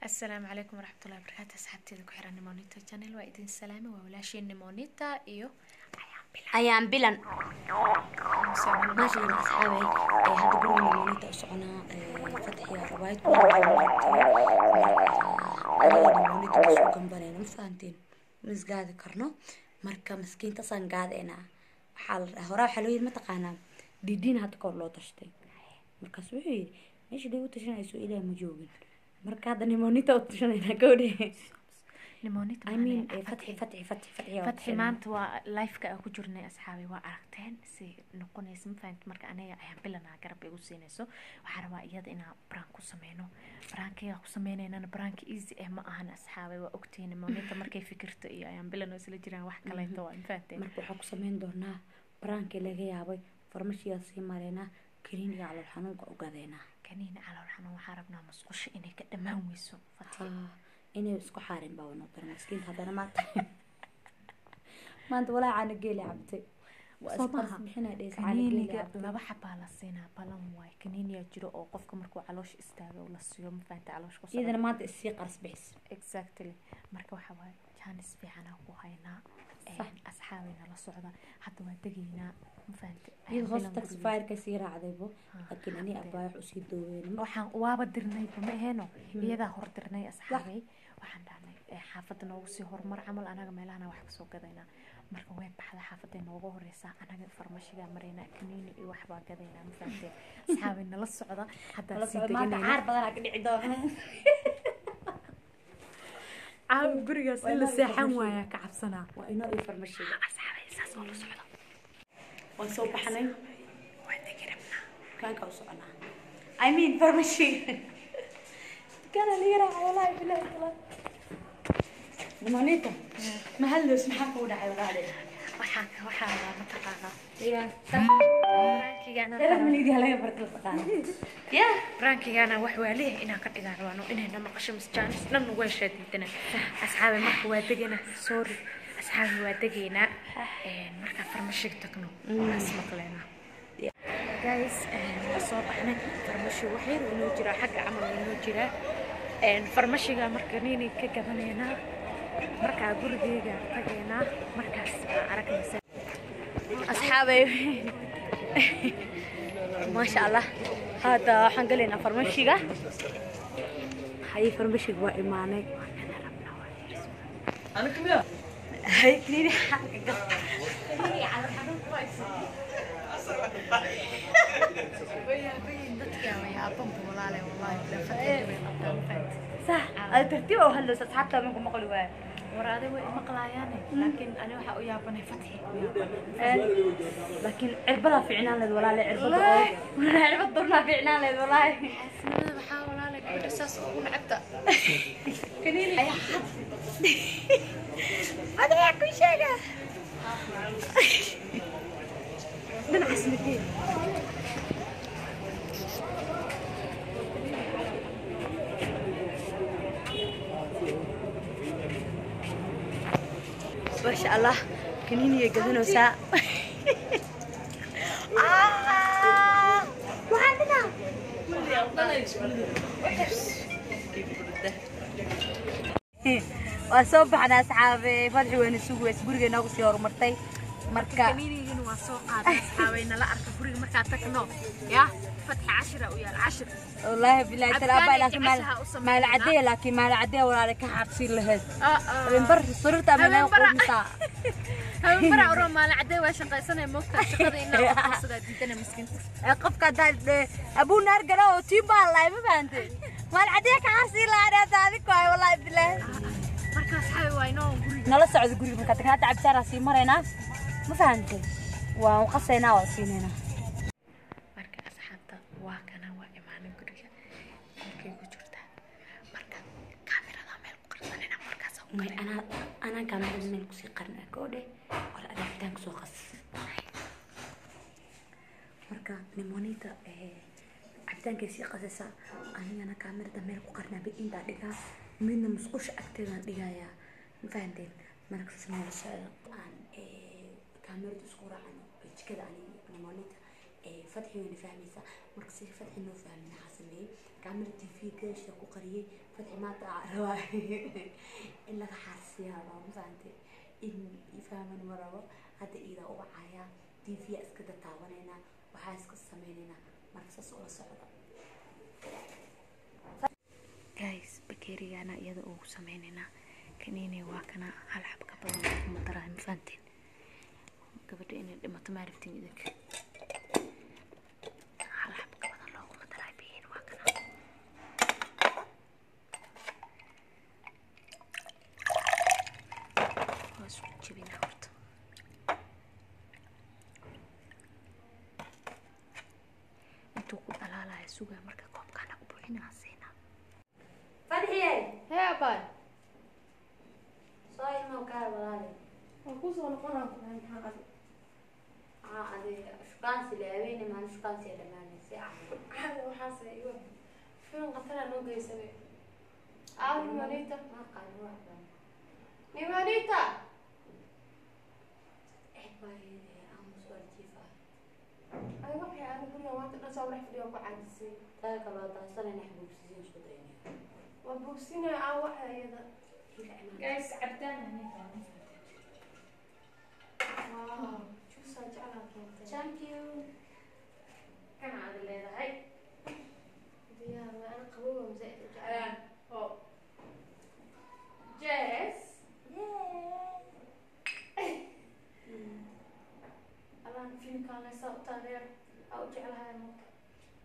السلام عليكم ورحمة الله وبركاته. أصحابتي ذو كحرة نيمونيتا channel وإيدين السلامة وولاشين نيمونيتا إيو أيام بلن ماشي أنا أصحابي هذا قلنا نيمونيتا وسعنا فتحي رواية نيمونيتا بسوق جنبنا مفهمتين مش قاعد كرنا مركا مسكين تصن قاعد أنا حال هراء حلوين ما تقانا ديدين هتكون لو تشتي مركا سوي إيش دي وتشنا يسوي مجوبين marka hadda nimonita u tushanayna gowdhe نيمونيتا فتحي maanta waa live-ka aan ku jirnay asxaabi waa aragteen si noqonaysa ma fahamta marka aniga ayaan bilanaa garab igu siinayso waxaan rabaa iyada inaan prank ku sameyno prankiga ku sameynayna prank easy ma ahan asxaabi waa ogtiin nimonita markay fikirto iyo ayaan bilan oo isla jiraan wax kale inta waa fahamteen marka waxaan ku sameyn doonaa prank laga yaabay farmashiga sii marayna kaniiniga calool xanuunka u gadeena kaniini calool xanuun waxaan rabnaa musqusha inay ka dhamaan weyso fatxi inay isku xaarin baa wana tar miskiin hadana maanta walaa caana geeli cabtay kaniiniga laba xabaa la siinaa balan waay kaniiniya jiro oo qofka markuu caloosha istaago la siiyo ma fahamta caloosha ku iyadana maanta isii qaras bixis exactly marka waxa waay jaanis fiican ku haynaa asxaabina la socda hadda waa degaynaa ma fahamta iyada hoos taxi fire ka sii raacdaybo laakiin ani abaax u sii dooween waxaan waaba dirnay ma aheeno iyada hor dirnay asxaabay waxaan dhahnay xaafadda noogu sii horumar camal anaga meelahana wax ka soo gadaynaa marka way baxda xaafadda noogu horeysa anaga farmashiga marayna kaniini iyo wax baa gadaynaa ma fahamtay asxaabina la socda hadda sii degaynaa caar badan ka dhici doona عام برياس إلا ساحن ويا كعبسنا وإنه يفرمشي أصحابي إساس ولا صعدة ونصوب حنين وإحنا قربنا كان كوسعنا I mean فرمشي كان لي راح والله بالله والله نمانيتا ما هل اسمحك ولا عيال وحنا ما تقانا يا برانكي أنا تعرف من يدي هلا يبرد التقانا يا برانكي أنا وحواليه إنا قد إذا روانو إننا ما قشمس جانس لأنه ويش شديدنا أصحابي مركو وادقنا سوري أصحابي وادقنا مركا فرمشيك تكنو أسمق لنا جايز صباحنا فرمشي وحيد ونوجرا حق عمل ونوجرا فرمشيga markanini ka gadanayna marka gurigeyga tagayna markaas aragnaysa asxaabay ma sha Allah hada waxaan galeynaa farmashiga hay farmashiga waa imaanay ana kamiya hay kiniini xaqiiqa kiniini calool xanuun kuwayso صح الترتيب او هلو اصحابتها منكم مقلوا واي وراده way maqlaayaan laakiin ani waxa u yaabanay fatxi laakiin cirbada fiicnaan leed walaal cirbada durna fiicnaan leed walaal xasnimada waxa walaal gabadha saas ugu nacabta kaniini ay adaa ku sheega من عسلتين ما شاء الله كنيني يقدنوا ساعة وعندنا وصبحنا أصحابي فتحي وين السوق ويسبرق ناقص يا مرتي مركا كنيني waa soo qaaday asxaabeyna la arka guriga marka tagno ya fatxi 10 ويا 10 والله بالله ترى لكن ما العاديه لكن ما العاديه ولا لك حاطين لهد من بر صرت انا قومتا هم برا ورا ما العاديه واش قيسنا موقتا شقدي انه قصدا ديتنا مسكين قفك دال ابو نار قالوا تيم بالله ما فهمتي ما العاديه كحاصين لا هذيك والله بالله marka asxaabi waa inoo guriga nala socdo guriga marka tagna tacabtara si marayna ما فهمتي وقصينا وصيننا marka asxaabta waa kana waa imaanay guriga markay ku jirta marka kaamirada meel ku qarsanayna markaas oo kale ana kaamirada meel ku sii qarna goode wala adaftaan ku soo qas marka nimonita cabtaanka sii qasaysa anigana kaamirada meel ku qarna bid inta dhiga midna musqusha agteeda dhigaya ma fahanteen marka soo socdo aan كاميرا سكورة عن كذا عن نمونيتا فتحي وين فاهميسا marka si fadxi noo fahmin waxaa sameeyey kaamira tv geesha ku qariyey fadxi maanta rabaa in laga xaarsiyaabaa ma fahantay in ifahman ma rabo hadda iidaa u wacayaa tv iska dataawaneynaa waxaa iska sameyneynaa marka saas ula socda guys bakeerigaana iyada ugu sameyneynaa kaniini waa kana hal xab ka badan kuma daraa ma fahanteen gabadha inay dhimato ma aragtiin idinka hal xab ka badan looguma daraa biyiin waa kana waa isku jebinaa horta intuu ku dhalaalaya sugaa marka koobkaana u buuxinaa siinaa fadxiye hee abay soo ilmo kaa walaale waan kusoo noqonaa ku dhahay maxaa qadi adi shukaansi leeweyn maan shukaansi dhamaanaysi caadi waxaase igu filan qatara noo geysabe aa nimanita markaan waxban nimanita ay waxay aan guriga maanta dhan soo dhex fadhiyo ku caajisay taa kaloo taasana xabuubsiin isku daynaa waa boogsinaya aa waxa iyada guys cabtaan wow juusa jeclaa keentay thank you kana aad leedahay diyaar waa ana qabow zaid u jeclaa oo Jess alaan filmkaan laysaa u taageer aa u jeclahay marka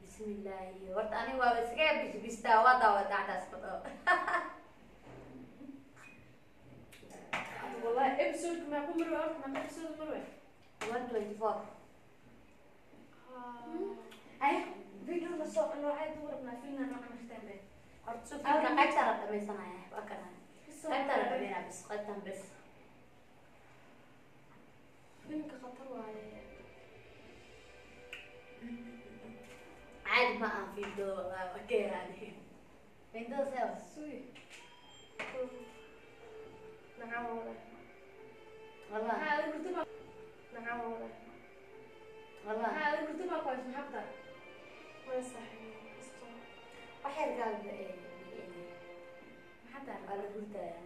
bismillaahi horta aniga waa iskaga bisbistaa waa daawadacdaas badho والله episode ما يكون مروي أكتر من episode مروي 124 أي فيديو الصوت إنه عاد وربنا فينا نوع مختلف horta soo fiilka qaybta la dhamaysanaya waa kana qaybta la dhameynaa bis qaybtan bis فيلمك خطر واي caadi ma aan fiildooda waa ka yaraadeen fiildooda sewa سوي نعم والله والله هذا كتبه نعم والله والله هذا كتبه كويس محبطة وين صحيح waxay gaal محبطة ala hurdaya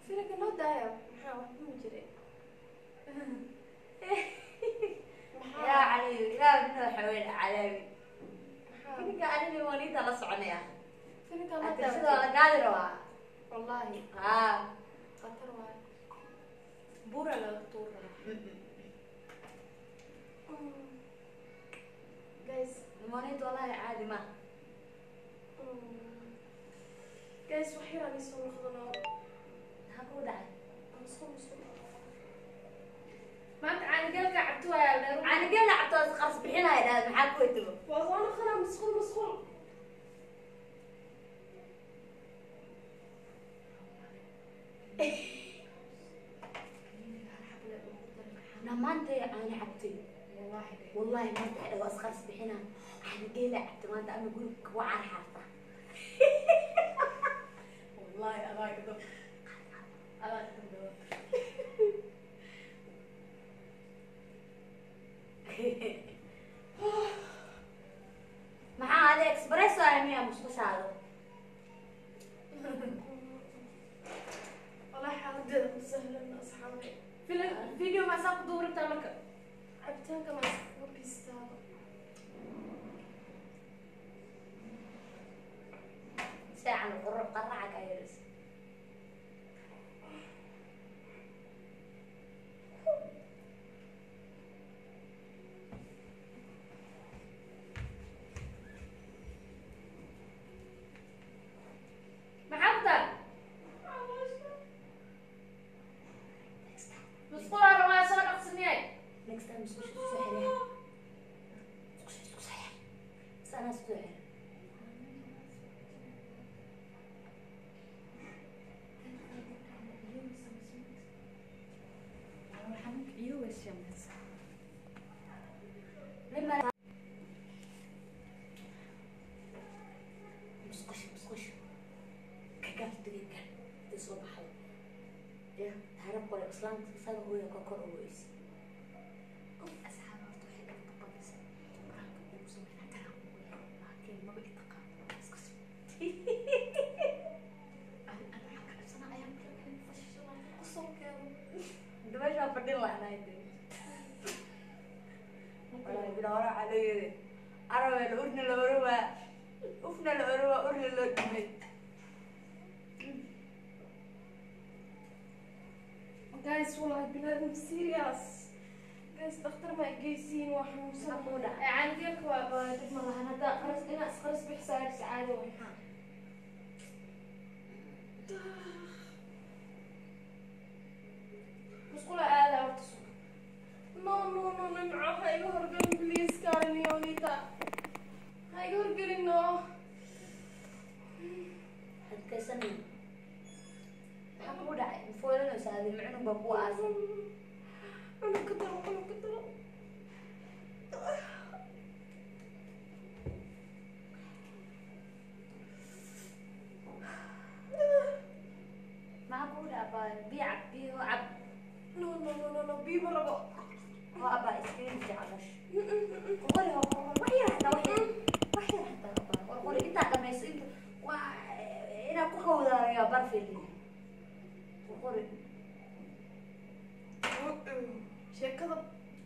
فيلمك نو داير محاول مجري يا علي لا منو حوين علاوي كنك علي وليدة لا سعنيا فيلمك انت نو شنو داير قادر والله ها خطر واي بورا لا طور جايز المونيت والله عادي ما جايز وحيرة نسوا الخضنا هكو دعي ما انت عن قلقة عبتوها يا ليرو انا قال عطاس خلاص بحينا هذا محل كويتو والله خلا مسخول انا ما انت انا عبتي والله ما انت حلوه خلاص بحينا انا قال عبت ما انت انا اقول لك وعر حارته والله أباك دو أباك دو maxaa adi expresso ah miya musqushaado والله حاضر سهلا أصحابي فيديو ما ساق دور بتاعك عبتان كمان ساق بيستاهل ساعة القرب قرعك ايرس محمد مسقول على ما صار أقسمي next time musqusha isku xirya musqusha isku xir sana isku xir لما musqusha كقال دقيقة تصبح يا هرب ولا إسلام صار هو يكون كرويس أصحاب guys والله بنادم serious guys دكتور ما يجيسين وحموسة عن كيف وابد ما لها ندا خرس إنا خرس بحساب سعادة وينها مسكولة هذا ورتصو no نمعه هاي هرقل بليز كارني ونيتا هاي هرقل إنه halkaysanay maxaa ku dhacay foolanaysaa adii micnu baa ku aasan أنا كتر maxaa ku dhacay biyo cab no بيبر ربا oo abaa iskaga jeclash qori wax yar xataa qori intaa dhamayso inta waa inaa ku kawdaaya barfili qori sheekada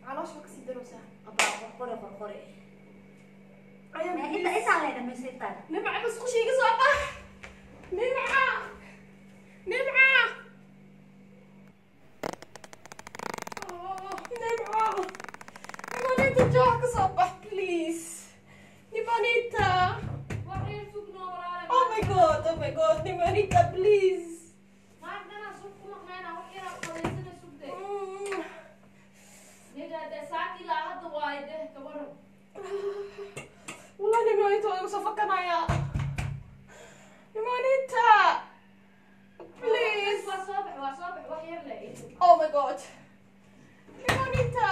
caloosha ka sii daroosaa abaa qori ayaan intaa la dhamayso intaa nimca bas qushiga soo bax nimca نبانيتا جوع كصبح بليز نبانيتا waxay sugnaa walaal oh my god نبانيتا بليز maadana suuq kuma qeena wax yar qoleysana sugday nida saaki la hada waayde kabar والله نبانيتا way soo fakanaya نبانيتا بليز waa soo bax wax yar la oh my god نبانيتا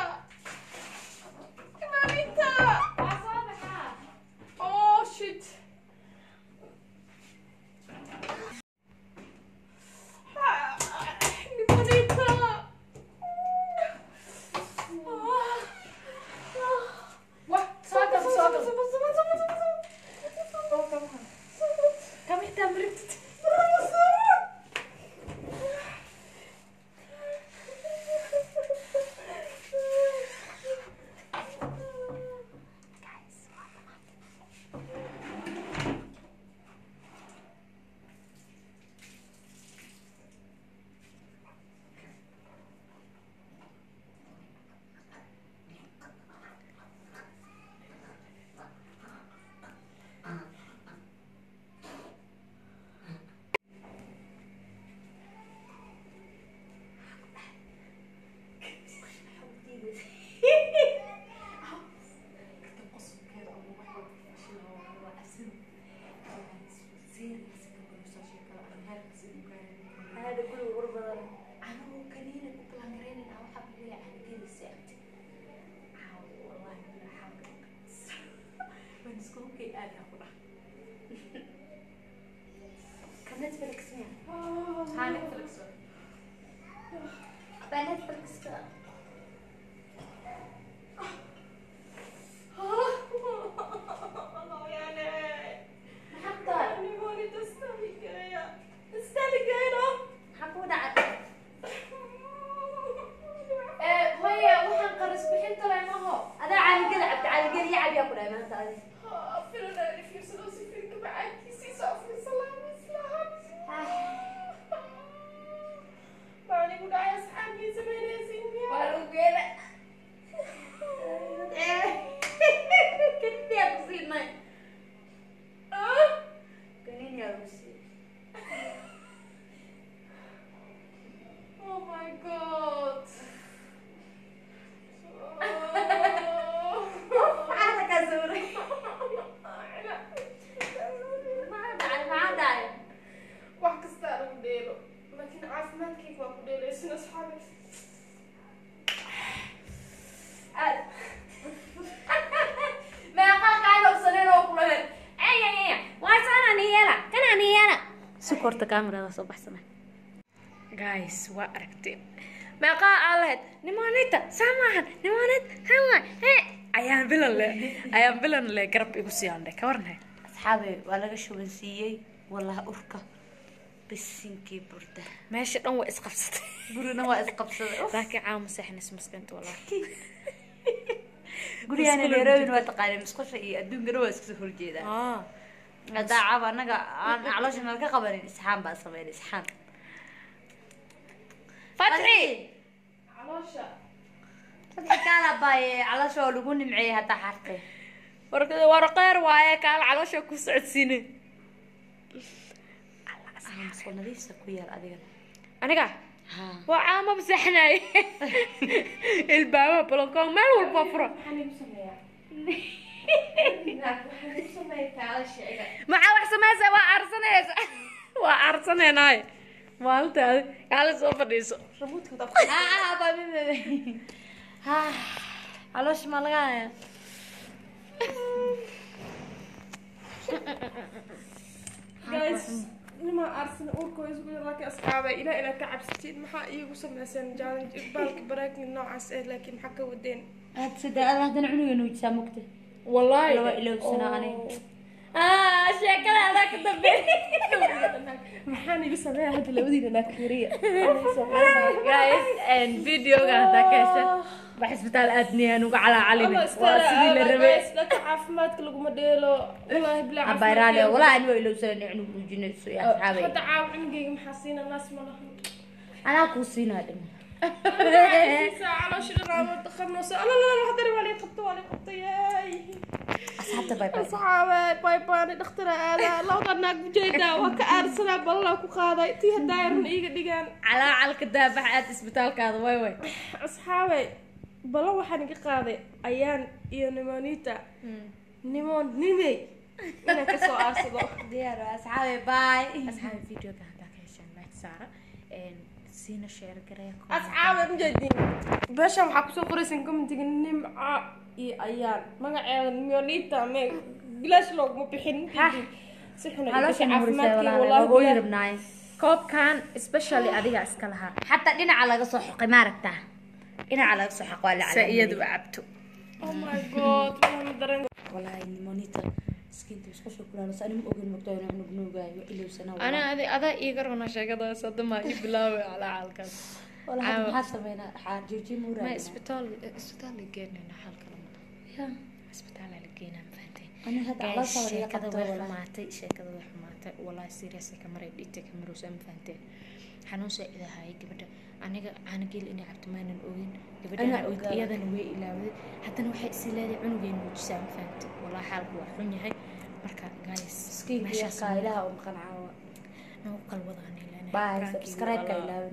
waa soo baxa oh shit نبانيتا واه صادم كم احتملت هذا كله غربة أنا وكلينا بلانجرين أو حبلي عن دين السعد والله لا حول من سكوكي أنا أقول كم نتفلكس يعني ها نتفلكس بقى نتفلكس بقى سكرت كاميرا صباح سنة guys waa aragtay meeqaa aalad nimaanita samahan nimaanit kama ayaan bilan le garab igu siiyaan ka warnay أصحابي ولا شو بنسيي والله أركا بسنكي برده meesha dhan waa isqabsatay قولنا واقف قبصة laakiin caamo saxnas maskanta wallahi قولي أنا اللي راوي واتقالي مسقطة إيه أدون قروا اسكسو فرجيدا هذا عاب أنا علاش أنا كقبل إسحام بقى صبي إسحام fatxi caloosha فتحي كان باي على شو لقون معي هتا حرتي warqeer waaye kaal caloosha ku socodsiine أنا مسؤول نظيف سكوير أديك aniga ها waa caamo masaxnay ilbaaba balonkoon meel walba furo waxaan igu sameeyaa waxaan igu sameeyaa kaalasha iga maxaa wax samaysa waa arsanaysa waa arsanaynaay maalintaadi kaala soo fadhiiso rabuudka dab باي ها على شو ما لقاها guys nima arsan uurkooda isku laakiin asxaabay ilaa ka cabsatiin maxaa iigu sameyseen challenge baalka baraagni noocaas laakiin maxaa ka wadeen هاد سيدا أنا هذا عنو ينوج سامكته wallahi لو إلو سنة أنا sheekada adaa ka dambeey maxaan igu sameeyaa hadda labadiina naakiriya guys and videoga hadaa ka heshan wax isbitaal aadniyaan uga calacalin waa sidii la rabay dadka caafimaadka laguma dheelo wallaahi bilaa أبايرالي والله أنا إلو سنة عنو ينوج يا أصحابي hadda caaw cunugeyga maxaa siina naas ma lahan أنا كوسين هذا caloosha dhanaamada khamnoosa alalala hadana waa lii qabta yaay أصحابته باي باي asxaabe baybaani dhakhtara aadaa labada naag ujeedaa waa ka aarsanaa balalaa ku qaaday tii hadaayaran iiga dhigaan calacalka daabax aad isbitaalkaada way way asxaabe bala waxaan iga qaaday ayaan iyo nimonita nimey inaan kasoo aarsado ديار أصحابي باي asxaabi videoga hadaa ka heshan like saara siina share gareeya asxaabe mujeedin beeshan waxaa kusoo qoraysan commentiga nimca iyo ayaan magaceeda nimonita me bilaash looguma bixin si xun ay على شو gashay نورسي caafimaadkii والله هو wallaahi يربناي koobkan especially adiga iska lahaa حتى دينا على قصة حقي ما ركتها دينا على قصة حق ولا على sa-iyadu cabto oh my god waxaan daran والله إني مونيتا سكينتي بس كشوف كلنا بس أنا مؤمن مقتنع إنه بنوجا إلي وسنة ana adaa iiga rona sheekadaas hadda maa ii bilaaway calacalkaas والله هذا محاسة بين حاجيجي مورا ma isbitaal la geenayna xalka isbitaal la geenaa mafahanteen أنا هذا على صار sheekada يقطع way والله xumaatay wallahi serious ka maray dhigta kamaroosa mafahanteen xanuun saaida hay gabadha aniga aanageel inay cabto maanan ogin gabadhana Ana ogaada. iyadana way ilaawday haddana waxay is leedahay cunugeen muujisaa mafahanteen wallahi xaalku waa xun yahay marka guys سكينتي يا meeshaas كايلها ومقنعة nagu qalwadaan باي سبسكرايب كايلها